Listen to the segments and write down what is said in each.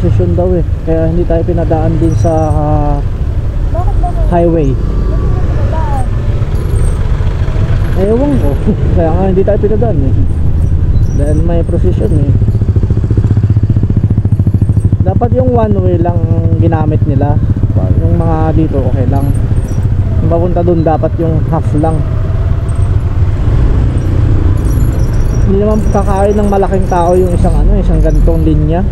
prosesyon daw eh. Kaya hindi tayo pinadaan din sa Bakit ba kayo? highway. Bakit ba pinadaan? Ewan ko. Kaya nga hindi tayo pinadaan eh. Dahil may prosesyon eh. Dapat yung one way lang ginamit nila. Yung mga dito okay lang. Yung papunta dun dapat yung half lang. Hindi naman kakain ng malaking tao yung isang gantong linya.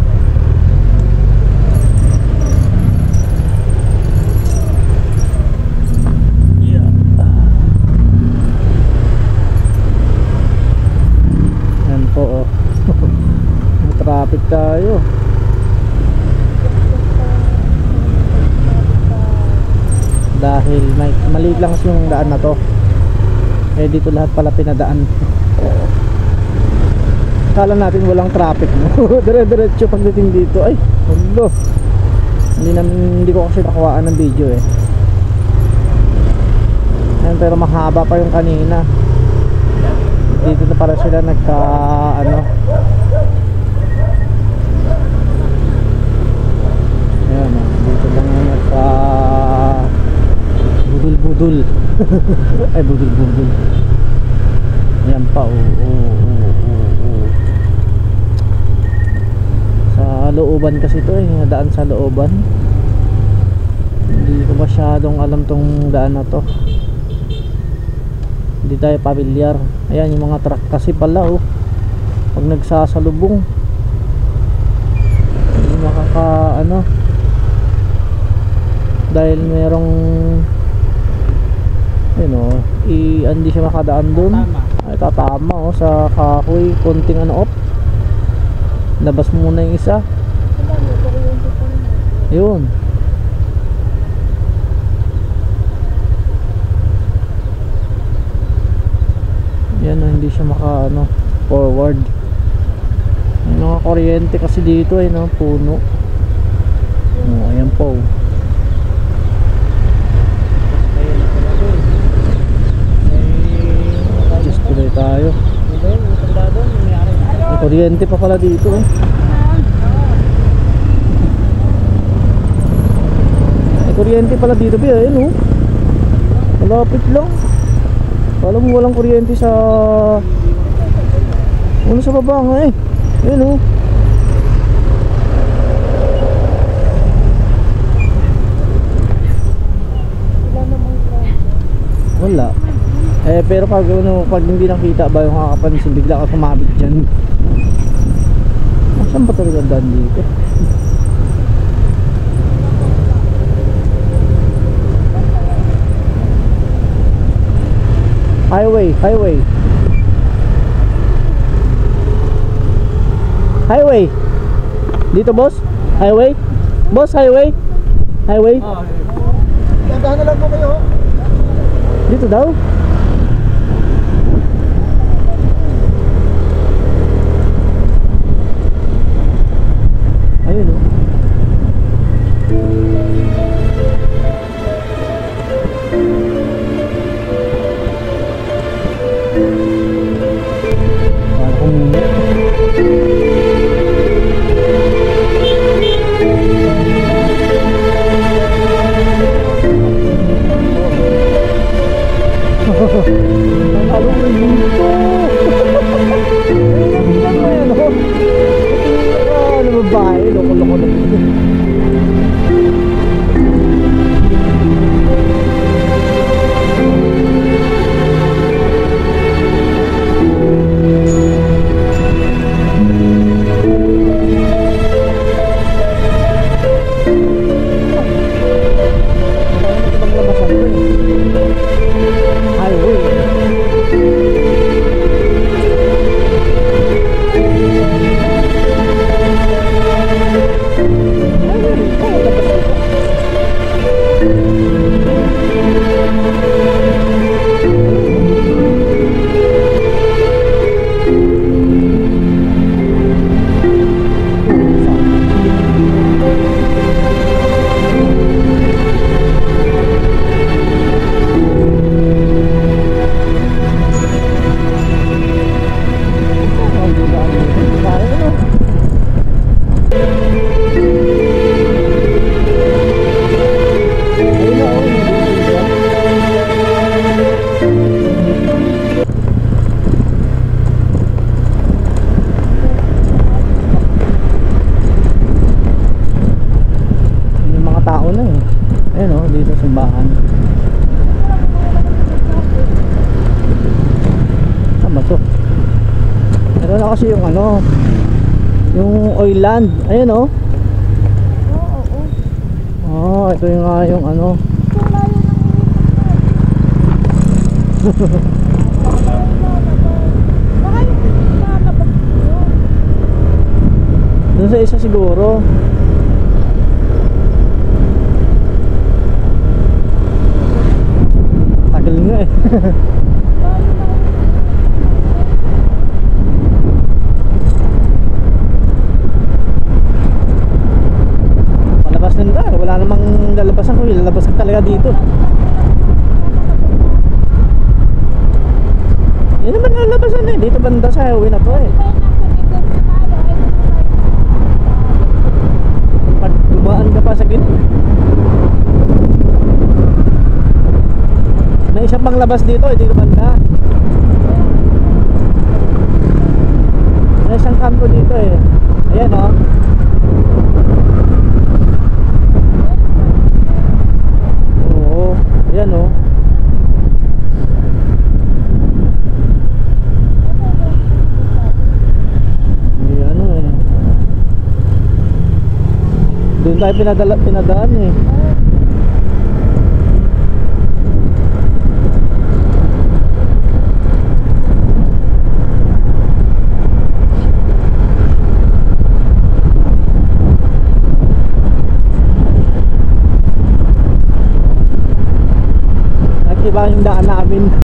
Yan po oh. May traffic tayo. Dahil maliit lang kasi yung daan na to. Eh dito lahat pala pinadaan. Kala natin walang traffic no? Dire-diretso pagdating dito. Ay, hulo. Hindi ko kasi nakuhaan ng video eh. Ayan, pero mahaba pa yung kanina. Dito na para sila nagka ano. Ayan oh, dito lang nagka budul-budul. Ay, budul-budul. Ayan pa sa looban kasi ito eh, daan sa looban. Hindi ko masyadong alam tong daan na to. Hindi tayo pamilyar. Ayan yung mga truck kasi pala oh. Pag nagsasalubong hindi makaka ano. Dahil merong hindi siya makadaan dun. Ay tatama oh sa kahoy. Konting ano off. Labas mo muna yung isa. Yun. Yan oh, hindi siya maka ano forward. May mga kuryente kasi dito eh no, puno. Oh, ayan po. Just tuloy tayo. May kuryente pa pala dito eh. May kuryente pala dito ba eh no? Malapit lang. Alam mo walang kuryente sa ano sa baba nga eh. Ayun oh. Wala. Eh pero pag hindi nakita ba yung kakapansin, bigla ka kumabit dyan. Saan ba talaga ang daan dito? Highway. Dito boss? Highway? Boss, highway? Tandahan na lang po kayo. Dito daw? Ayun oh. dito simbahan. Tama to. Meron na kasi yung ano, yung oil land. Ayun oh. Oo, oo. Oh, ito yung nga yung ano. So, layo ng baka yung nalabas yun. Doon sa isa siguro. Tagal nga eh. Palabas nila. Wala namang lalabasan ko. Lalabas ka talaga dito. Yan naman lalabasan eh. Dito banda sa highway na to eh. Pag dumaan ka pa sa gitna. May isa pang labas dito eh. Dito banda. May isang kanto dito eh. Ayan oh. Oo. Ayan oh. Doon tayo pinadaan eh. Nakiba yung daan namin.